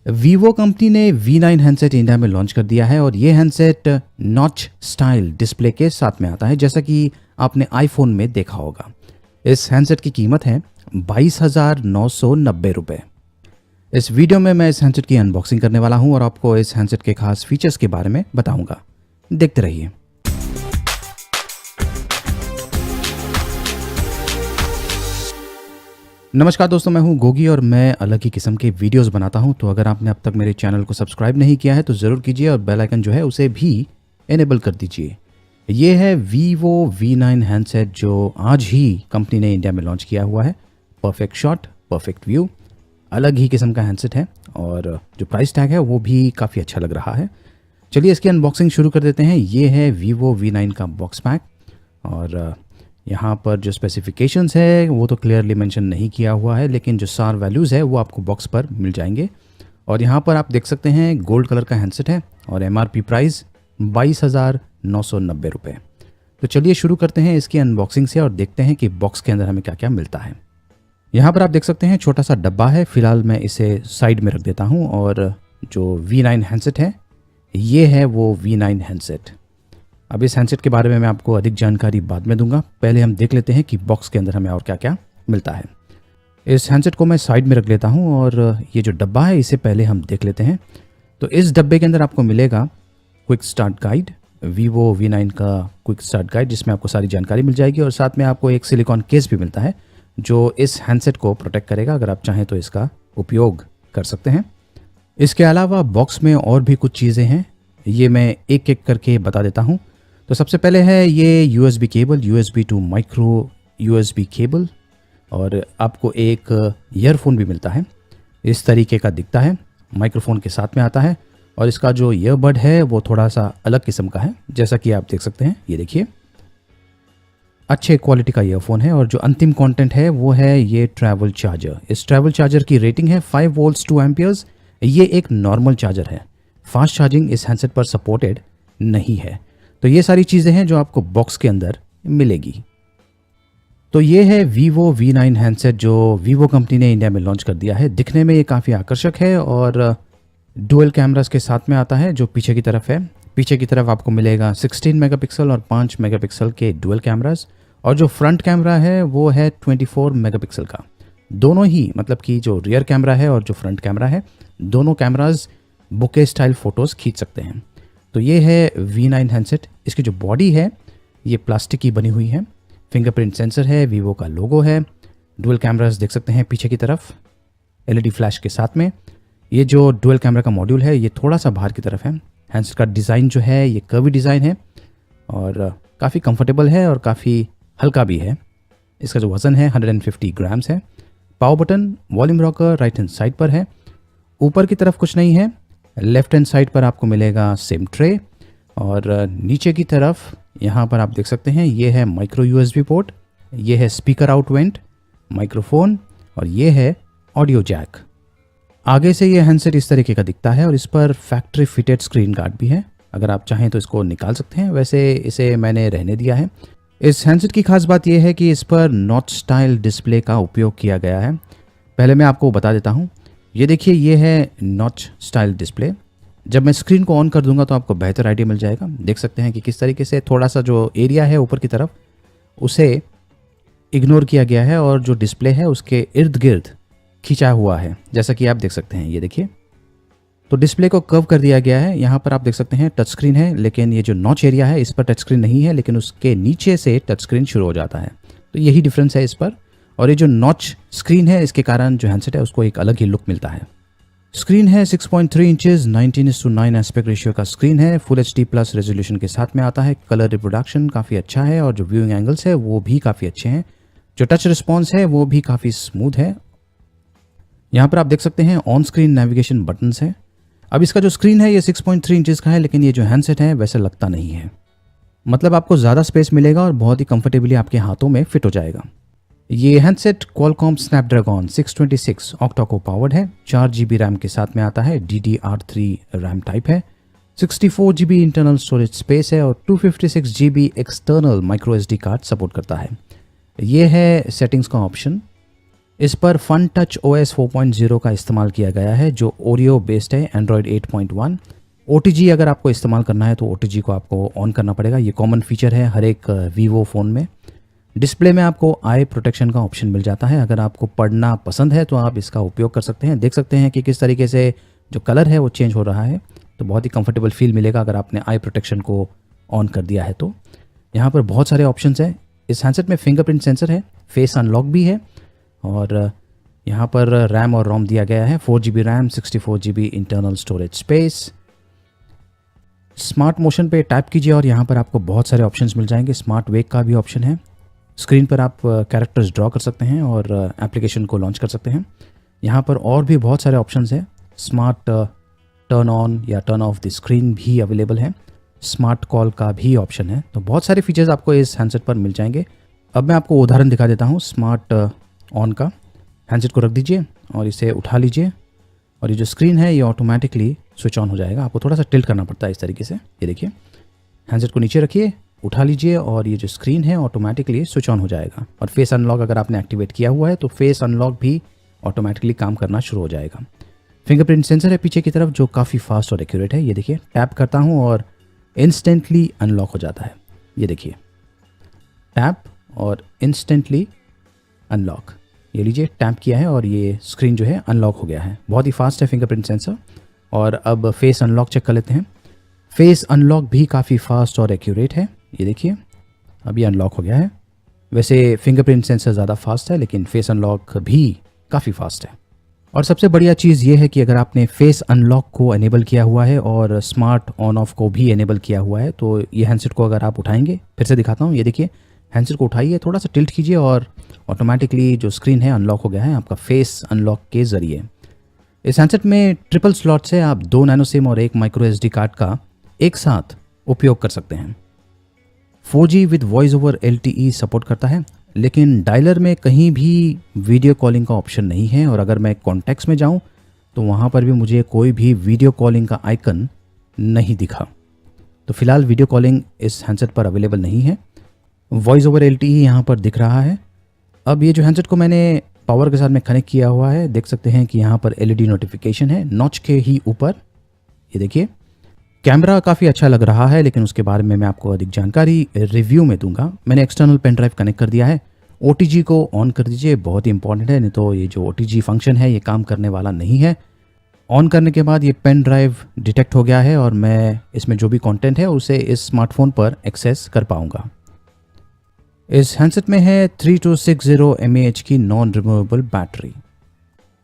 Vivo company ने V9 handset India में launch कर दिया है और ये हैंडसेट नॉच स्टाइल डिस्प्ले के साथ में आता है, जैसा कि आपने आईफोन में देखा होगा। इस हैंडसेट की कीमत है 22,990 रुपये। इस वीडियो में मैं इस हैंडसेट की अनबॉक्सिंग करने वाला हूं और आपको इस हैंडसेट के खास फीचर्स के बारे में बताऊंगा। देखते रहिए। नमस्कार दोस्तों, मैं हूं गोगी और मैं अलग ही किस्म के वीडियोस बनाता हूं। तो अगर आपने अब तक मेरे चैनल को सब्सक्राइब नहीं किया है तो ज़रूर कीजिए और बेल आइकन जो है उसे भी इनेबल कर दीजिए। ये है वीवो V9 हैंडसेट जो आज ही कंपनी ने इंडिया में लॉन्च किया हुआ है। परफेक्ट शॉट, परफेक्ट व्यू, अलग ही किस्म का हैंडसेट है और जो प्राइस टैग है वो भी काफ़ी अच्छा लग रहा है। चलिए इसकी अनबॉक्सिंग शुरू कर देते हैं। ये है वीवो V9 का बॉक्स पैक और यहाँ पर जो स्पेसिफिकेशंस है वो तो क्लियरली मेंशन नहीं किया हुआ है, लेकिन जो सार वैल्यूज़ है वो आपको बॉक्स पर मिल जाएंगे। और यहाँ पर आप देख सकते हैं गोल्ड कलर का हैंडसेट है और MRP प्राइस 22,990 रुपये। तो चलिए शुरू करते हैं इसकी अनबॉक्सिंग से और देखते हैं कि बॉक्स के अंदर हमें क्या क्या मिलता है। यहाँ पर आप देख सकते हैं छोटा सा डब्बा है। फिलहाल मैं इसे साइड में रख देता हूँ और जो V9 हैंडसेट है ये है वो V9 हैंडसेट। अब इस हैंडसेट के बारे में मैं आपको अधिक जानकारी बाद में दूंगा। पहले हम देख लेते हैं कि बॉक्स के अंदर हमें और क्या क्या मिलता है। इस हैंडसेट को मैं साइड में रख लेता हूं और ये जो डब्बा है इसे पहले हम देख लेते हैं। तो इस डब्बे के अंदर आपको मिलेगा quick start guide, Vivo V9 का क्विक स्टार्ट गाइड, जिसमें आपको सारी जानकारी मिल जाएगी और साथ में आपको एक सिलिकॉन केस भी मिलता है जो इस हैंडसेट को प्रोटेक्ट करेगा। अगर आप चाहें तो इसका उपयोग कर सकते हैं। इसके अलावा बॉक्स में और भी कुछ चीज़ें हैं, ये मैं एक एक करके बता देता हूँ। तो सबसे पहले है ये USB cable, USB to micro USB cable, और आपको एक ईयरफोन भी मिलता है। इस तरीके का दिखता है, माइक्रोफोन के साथ में आता है और इसका जो ईयरबड है वो थोड़ा सा अलग किस्म का है, जैसा कि आप देख सकते हैं। ये देखिए अच्छे क्वालिटी का ईयरफोन है और जो अंतिम कंटेंट है वो है ये ट्रैवल चार्जर। इस ट्रैवल चार्जर की रेटिंग है 5 वोल्ट्स 2 एम्पियर्स। ये एक नॉर्मल चार्जर है, फास्ट चार्जिंग इस हैंडसेट पर सपोर्टेड नहीं है। तो ये सारी चीज़ें हैं जो आपको बॉक्स के अंदर मिलेगी। तो ये है वीवो V9 हैंडसेट जो वीवो कंपनी ने इंडिया में लॉन्च कर दिया है। दिखने में ये काफ़ी आकर्षक है और डुअल कैमरास के साथ में आता है जो पीछे की तरफ है। पीछे की तरफ आपको मिलेगा 16 मेगापिक्सल और 5 मेगापिक्सल के डुअल कैमरास, और जो फ्रंट कैमरा है वो है 24 मेगापिक्सल का। दोनों ही, मतलब कि जो रियर कैमरा है और जो फ्रंट कैमरा है, दोनों कैमराज बुके स्टाइल फ़ोटोज़ खींच सकते हैं। तो ये है V9 हैंडसेट। इसकी जो बॉडी है ये प्लास्टिक की बनी हुई है। फिंगरप्रिंट सेंसर है, वीवो का लोगो है, डुअल कैमरास देख सकते हैं पीछे की तरफ LED फ्लैश के साथ में। ये जो डुअल कैमरा का मॉड्यूल है ये थोड़ा सा बाहर की तरफ है। हैंडसेट का डिज़ाइन जो है ये कर्वी डिज़ाइन है और काफ़ी कंफर्टेबल है और काफ़ी हल्का भी है। इसका जो वज़न है 150 ग्राम्स है। Power button, volume rocker right hand side पर है। ऊपर की तरफ कुछ नहीं है। लेफ्ट हैंड साइड पर आपको मिलेगा सिम ट्रे और नीचे की तरफ यहाँ पर आप देख सकते हैं ये है माइक्रो USB पोर्ट, ये है स्पीकर आउट वेंट, माइक्रोफोन और ये है ऑडियो जैक। आगे से ये हैंडसेट इस तरीके का दिखता है और इस पर फैक्ट्री फिटेड स्क्रीन गार्ड भी है। अगर आप चाहें तो इसको निकाल सकते हैं, वैसे इसे मैंने रहने दिया है। इस हैंडसेट की खास बात यह है कि इस पर नॉच स्टाइल डिस्प्ले का उपयोग किया गया है। पहले मैं आपको बता देता हूँ। ये देखिए ये है नॉच स्टाइल डिस्प्ले। जब मैं स्क्रीन को ऑन कर दूंगा तो आपको बेहतर आइडिया मिल जाएगा। देख सकते हैं कि किस तरीके से थोड़ा सा जो एरिया है ऊपर की तरफ उसे इग्नोर किया गया है और जो डिस्प्ले है उसके इर्द गिर्द खींचा हुआ है, जैसा कि आप देख सकते हैं। ये देखिए, तो डिस्प्ले को कर्व कर दिया गया है। यहाँ पर आप देख सकते हैं टच स्क्रीन है, लेकिन ये जो नॉच एरिया है इस पर टच स्क्रीन नहीं है, लेकिन उसके नीचे से टच स्क्रीन शुरू हो जाता है। तो यही डिफरेंस है इस पर। और ये जो नॉच स्क्रीन है इसके कारण जो हैंडसेट है उसको एक अलग ही लुक मिलता है। स्क्रीन है 6.3 इंचेस, 19:9 एस्पेक्ट रेशियो का स्क्रीन है। फुल HD प्लस रेजोल्यूशन के साथ में आता है। कलर रिप्रोडक्शन काफ़ी अच्छा है और जो व्यूइंग एंगल्स है वो भी काफ़ी अच्छे हैं। जो टच रिस्पॉन्स है वो भी काफ़ी स्मूथ है। यहाँ पर आप देख सकते हैं ऑन स्क्रीन नेविगेशन बटन्स है। अब इसका जो स्क्रीन है ये 6.3 इंचेस का है, लेकिन ये जो हैंडसेट है वैसे लगता नहीं है। मतलब आपको ज़्यादा स्पेस मिलेगा और बहुत ही कंफर्टेबली आपके हाथों में फिट हो जाएगा। ये हैंडसेट क्वालकॉम स्नैपड्रैगन 626 ऑक्टा को पावर्ड है। 4 GB रैम के साथ में आता है। DDR3 रैम टाइप है। 64 GB इंटरनल स्टोरेज स्पेस है और 256 GB external micro SD card support करता है। ये है सेटिंग्स का ऑप्शन। इस पर फन टच OS 4.0 का इस्तेमाल किया गया है जो ओरियो बेस्ड है, एंड्रॉयड 8.1। OTG अगर आपको इस्तेमाल करना है तो OTG को आपको ऑन करना पड़ेगा। ये कॉमन फीचर है हर एक वीवो फ़ोन में। डिस्प्ले में आपको आई प्रोटेक्शन का ऑप्शन मिल जाता है। अगर आपको पढ़ना पसंद है तो आप इसका उपयोग कर सकते हैं। देख सकते हैं कि किस तरीके से जो कलर है वो चेंज हो रहा है, तो बहुत ही कंफर्टेबल फील मिलेगा अगर आपने आई प्रोटेक्शन को ऑन कर दिया है तो। यहाँ पर बहुत सारे ऑप्शंस हैं। इस हैंडसेट में फिंगरप्रिंट सेंसर है, फेस अनलॉक भी है और यहाँ पर रैम और रोम दिया गया है। 4GB RAM, 64GB internal storage space. Smart motion पे टैप कीजिए और यहाँ पर आपको बहुत सारे ऑप्शंस मिल जाएंगे। स्मार्ट वेक का भी ऑप्शन है। स्क्रीन पर आप कैरेक्टर्स ड्रॉ कर सकते हैं और एप्लीकेशन को लॉन्च कर सकते हैं। यहाँ पर और भी बहुत सारे ऑप्शंस हैं। स्मार्ट टर्न ऑन या टर्न ऑफ द स्क्रीन भी अवेलेबल है। स्मार्ट कॉल का भी ऑप्शन है। तो बहुत सारे फीचर्स आपको इस हैंडसेट पर मिल जाएंगे। अब मैं आपको उदाहरण दिखा देता हूँ स्मार्ट ऑन का। हैंडसेट को रख दीजिए और इसे उठा लीजिए और ये जो स्क्रीन है ये ऑटोमेटिकली स्विच ऑन हो जाएगा। आपको थोड़ा सा टिल्ट करना पड़ता है इस तरीके से। ये देखिए, हैंडसेट को नीचे रखिए, उठा लीजिए और ये जो स्क्रीन है ऑटोमेटिकली स्विच ऑन हो जाएगा। और फेस अनलॉक अगर आपने एक्टिवेट किया हुआ है तो फेस अनलॉक भी ऑटोमेटिकली काम करना शुरू हो जाएगा। फिंगरप्रिंट सेंसर है पीछे की तरफ जो काफ़ी फास्ट और एक्यूरेट है। ये देखिए, टैप करता हूँ और इंस्टेंटली अनलॉक हो जाता है। ये देखिए, टैप और इंस्टेंटली अनलॉक। ये लीजिए, टैप किया है और ये स्क्रीन जो है अनलॉक हो गया है। बहुत ही फास्ट है फिंगरप्रिंट सेंसर। और अब फेस अनलॉक चेक कर लेते हैं। फेस अनलॉक भी काफ़ी फास्ट और एक्यूरेट है। ये देखिए, अभी अनलॉक हो गया है। वैसे फिंगरप्रिंट सेंसर ज़्यादा फास्ट है लेकिन फेस अनलॉक भी काफ़ी फास्ट है। और सबसे बढ़िया चीज़ ये है कि अगर आपने फेस अनलॉक को एनेबल किया हुआ है और स्मार्ट ऑन ऑफ को भी एनेबल किया हुआ है तो ये हैंडसेट को अगर आप उठाएंगे, फिर से दिखाता हूँ। ये देखिए, हैंडसेट को उठाइए, थोड़ा सा टिल्ट कीजिए और ऑटोमेटिकली जो स्क्रीन है अनलॉक हो गया है आपका फेस अनलॉक के ज़रिए। इस हैंडसेट में ट्रिपल स्लॉट से आप 2 नैनो सिम और 1 माइक्रो SD कार्ड का एक साथ उपयोग कर सकते हैं। 4G with voice over LTE support करता है लेकिन डायलर में कहीं भी वीडियो कॉलिंग का ऑप्शन नहीं है। और अगर मैं कॉन्टैक्ट्स में जाऊं तो वहां पर भी मुझे कोई भी वीडियो कॉलिंग का आइकन नहीं दिखा। तो फिलहाल वीडियो कॉलिंग इस हैंडसेट पर अवेलेबल नहीं है। वॉइस ओवर LTE यहाँ पर दिख रहा है। अब ये जो हैंडसेट को मैंने पावर के साथ में कनेक्ट किया हुआ है, देख सकते हैं कि यहाँ पर LED नोटिफिकेशन है नॉच के ही ऊपर। ये देखिए, कैमरा काफ़ी अच्छा लग रहा है लेकिन उसके बारे में मैं आपको अधिक जानकारी रिव्यू में दूंगा। मैंने एक्सटर्नल पेन ड्राइव कनेक्ट कर दिया है। OTG को ऑन कर दीजिए, बहुत ही इंपॉर्टेंट है, नहीं तो ये जो OTG फंक्शन है ये काम करने वाला नहीं है। ऑन करने के बाद ये पेन ड्राइव डिटेक्ट हो गया है और मैं इसमें जो भी कंटेंट है उसे इस स्मार्टफोन पर एक्सेस कर पाऊंगा। इस हैंडसेट में है 3260 mAh की नॉन रिमूवेबल बैटरी।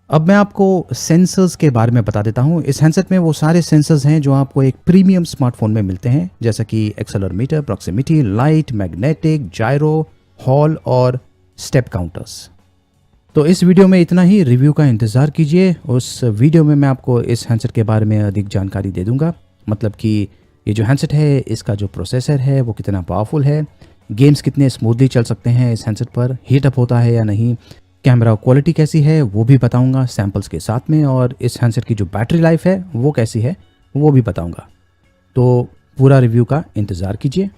अब मैं आपको सेंसर्स के बारे में बता देता हूँ। इस हैंडसेट में वो सारे सेंसर्स हैं जो आपको एक प्रीमियम स्मार्टफोन में मिलते हैं, जैसा कि accelerometer, proximity, light, magnetic, gyro, Hall और स्टेप काउंटर्स। तो इस वीडियो में इतना ही। रिव्यू का इंतज़ार कीजिए। उस वीडियो में मैं आपको इस हैंडसेट के बारे में अधिक जानकारी दे दूंगा। मतलब कि ये जो हैंडसेट है इसका जो प्रोसेसर है वो कितना पावरफुल है, गेम्स कितने स्मूथली चल सकते हैं इस हैंडसेट पर, हीट अप होता है या नहीं, कैमरा क्वालिटी कैसी है वो भी बताऊंगा सैम्पल्स के साथ में, और इस हैंडसेट की जो बैटरी लाइफ है वो कैसी है वो भी बताऊंगा। तो पूरा रिव्यू का इंतज़ार कीजिए।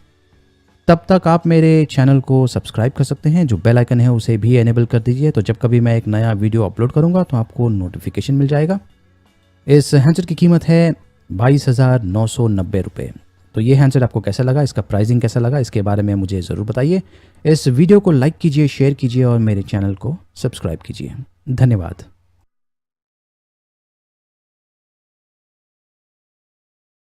तब तक आप मेरे चैनल को सब्सक्राइब कर सकते हैं, जो बेल आइकन है उसे भी एनेबल कर दीजिए, तो जब कभी मैं एक नया वीडियो अपलोड करूंगा तो आपको नोटिफिकेशन मिल जाएगा। इस हैंडसेट की कीमत है 22,990 रुपये। तो ये हैंडसेट आपको कैसा लगा, इसका प्राइसिंग कैसा लगा, इसके बारे में मुझे ज़रूर बताइए। इस वीडियो को लाइक कीजिए, शेयर कीजिए और मेरे चैनल को सब्सक्राइब कीजिए। धन्यवाद।